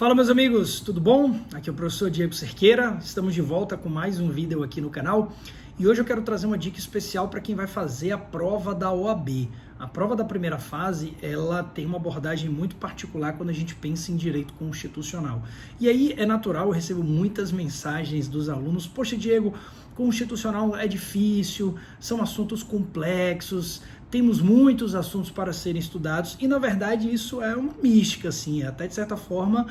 Fala, meus amigos, tudo bom? Aqui é o professor Diego Cerqueira, estamos de volta com mais um vídeo aqui no canal e hoje eu quero trazer uma dica especial para quem vai fazer a prova da OAB. A prova da primeira fase, ela tem uma abordagem muito particular quando a gente pensa em direito constitucional. E aí é natural, eu recebo muitas mensagens dos alunos: poxa, Diego, constitucional é difícil, são assuntos complexos, temos muitos assuntos para serem estudados, e na verdade isso é uma mística, assim, até de certa forma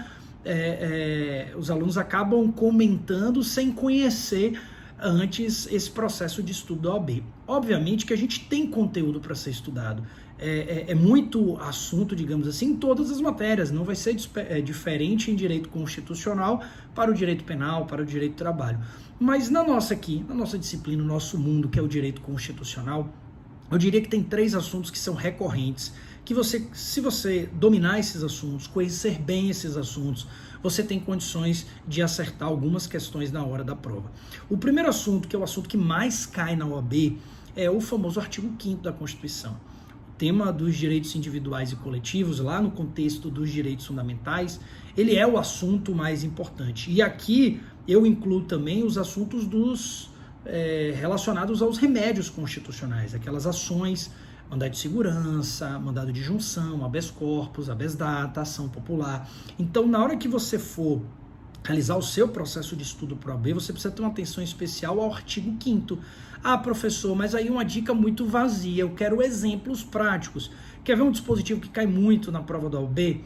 os alunos acabam comentando sem conhecer antes esse processo de estudo da OAB. Obviamente que a gente tem conteúdo para ser estudado, é muito assunto, digamos assim, em todas as matérias, não vai ser diferente em direito constitucional para o direito penal, para o direito do trabalho. Mas na nossa disciplina, no nosso mundo, que é o direito constitucional, eu diria que tem 3 assuntos que são recorrentes, que se você dominar esses assuntos, conhecer bem esses assuntos, você tem condições de acertar algumas questões na hora da prova. O primeiro assunto, que é o assunto que mais cai na OAB, é o famoso artigo 5º da Constituição. O tema dos direitos individuais e coletivos, lá no contexto dos direitos fundamentais, ele é o assunto mais importante. E aqui eu incluo também os assuntos relacionados aos remédios constitucionais, aquelas ações, mandado de segurança, mandado de junção, habeas corpus, habeas data, ação popular. Então, na hora que você for realizar o seu processo de estudo para a OAB, você precisa ter uma atenção especial ao artigo 5º. Ah, professor, mas aí uma dica muito vazia, eu quero exemplos práticos. Quer ver um dispositivo que cai muito na prova da OAB?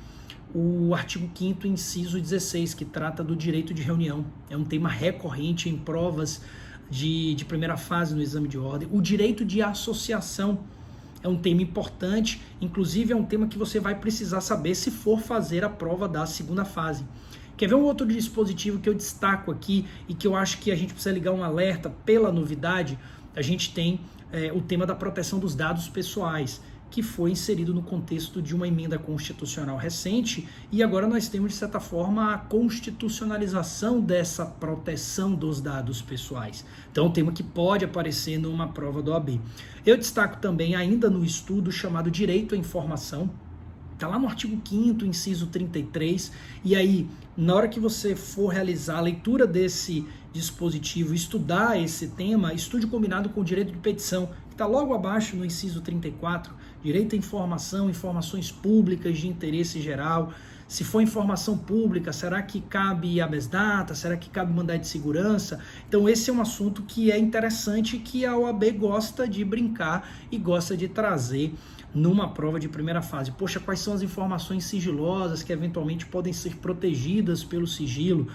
O artigo 5º, inciso 16, que trata do direito de reunião. É um tema recorrente em provas de primeira fase no exame de ordem. O direito de associação é um tema importante, inclusive é um tema que você vai precisar saber se for fazer a prova da segunda fase. Quer ver um outro dispositivo que eu destaco aqui e que eu acho que a gente precisa ligar um alerta pela novidade? A gente tem o tema da proteção dos dados pessoais, que foi inserido no contexto de uma emenda constitucional recente, e agora nós temos, de certa forma, a constitucionalização dessa proteção dos dados pessoais. Então, é um tema que pode aparecer numa prova da OAB. Eu destaco também, ainda no estudo, chamado Direito à Informação. Está lá no artigo 5º, inciso 33, e aí, na hora que você for realizar a leitura desse dispositivo, estudar esse tema, estude combinado com o direito de petição, que está logo abaixo no inciso 34, direito à informação, informações públicas de interesse geral. Se for informação pública, será que cabe habeas data? Será que cabe mandado de segurança? Então esse é um assunto que é interessante, que a OAB gosta de brincar e gosta de trazer numa prova de primeira fase. Poxa, quais são as informações sigilosas que eventualmente podem ser protegidas pelo sigilo?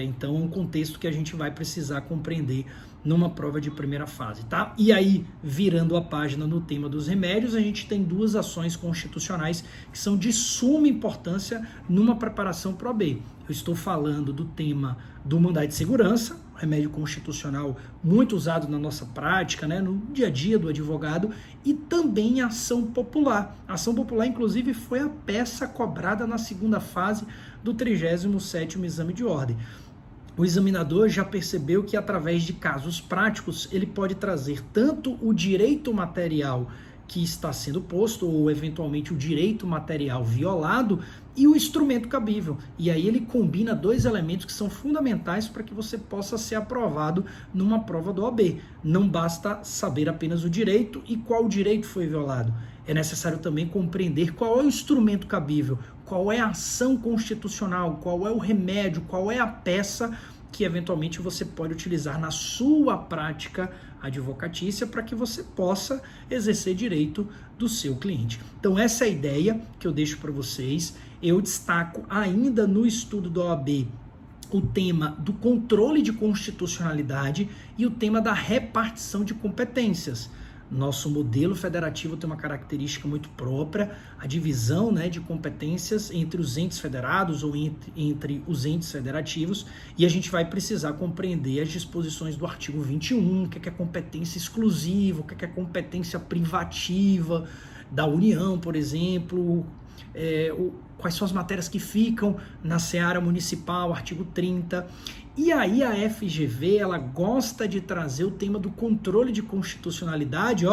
Então é um contexto que a gente vai precisar compreender numa prova de primeira fase, tá? E aí, virando a página no tema dos remédios, a gente tem 2 ações constitucionais que são de suma importância numa preparação para a OAB. Eu estou falando do tema do mandado de segurança, remédio constitucional muito usado na nossa prática, né, no dia a dia do advogado, e também a ação popular. A ação popular, inclusive, foi a peça cobrada na segunda fase do 37º exame de ordem. O examinador já percebeu que, através de casos práticos, ele pode trazer tanto o direito material que está sendo posto, ou eventualmente o direito material violado, e o instrumento cabível. E aí ele combina 2 elementos que são fundamentais para que você possa ser aprovado numa prova do OAB. Não basta saber apenas o direito e qual direito foi violado. É necessário também compreender qual é o instrumento cabível, qual é a ação constitucional, qual é o remédio, qual é a peça que eventualmente você pode utilizar na sua prática advocatícia para que você possa exercer direito do seu cliente. Então essa é a ideia que eu deixo para vocês. Eu destaco ainda no estudo da OAB o tema do controle de constitucionalidade e o tema da repartição de competências. Nosso modelo federativo tem uma característica muito própria, a divisão, né, de competências entre os entes federados ou entre os entes federativos, e a gente vai precisar compreender as disposições do artigo 21, o que é competência exclusiva, o que é competência privativa da União, por exemplo, quais são as matérias que ficam na seara municipal, artigo 30. E aí a FGV, ela gosta de trazer o tema do controle de constitucionalidade,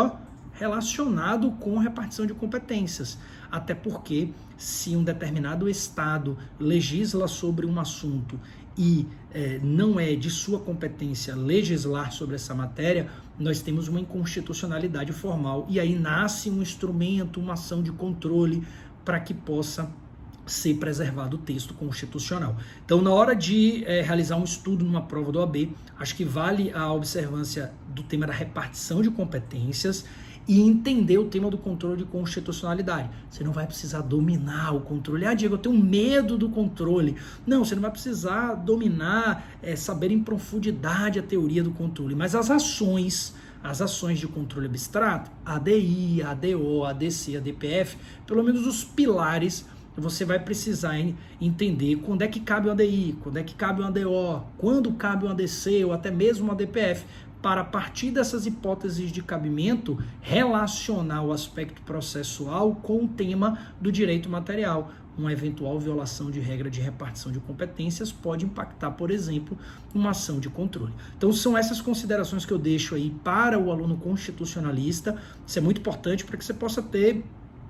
relacionado com repartição de competências. até porque se um determinado estado legisla sobre um assunto e não é de sua competência legislar sobre essa matéria, nós temos uma inconstitucionalidade formal e aí nasce um instrumento, uma ação de controle para que possa ser preservado o texto constitucional. Então, na hora de realizar um estudo numa prova do OAB, acho que vale a observância do tema da repartição de competências e entender o tema do controle de constitucionalidade. Você não vai precisar dominar o controle. Ah, Diego, eu tenho medo do controle. Não, você não vai precisar dominar, saber em profundidade a teoria do controle, mas as ações de controle abstrato, ADI, ADO, ADC, ADPF, pelo menos os pilares, você vai precisar entender quando é que cabe um ADI, quando é que cabe um ADO, quando cabe um ADC ou até mesmo um ADPF, para a partir dessas hipóteses de cabimento relacionar o aspecto processual com o tema do direito material. Uma eventual violação de regra de repartição de competências pode impactar, por exemplo, uma ação de controle. Então são essas considerações que eu deixo aí para o aluno constitucionalista. Isso é muito importante para que você possa ter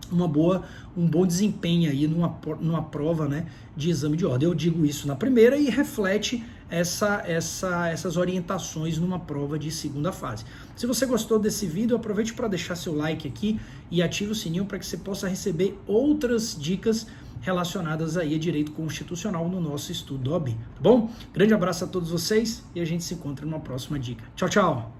um bom desempenho aí numa prova, né, de exame de ordem. Eu digo isso na primeira e reflete essas orientações numa prova de segunda fase. Se você gostou desse vídeo, aproveite para deixar seu like aqui e ative o sininho para que você possa receber outras dicas relacionadas aí a direito constitucional no nosso estudo do OAB, tá bom? Grande abraço a todos vocês e a gente se encontra numa próxima dica. Tchau, tchau!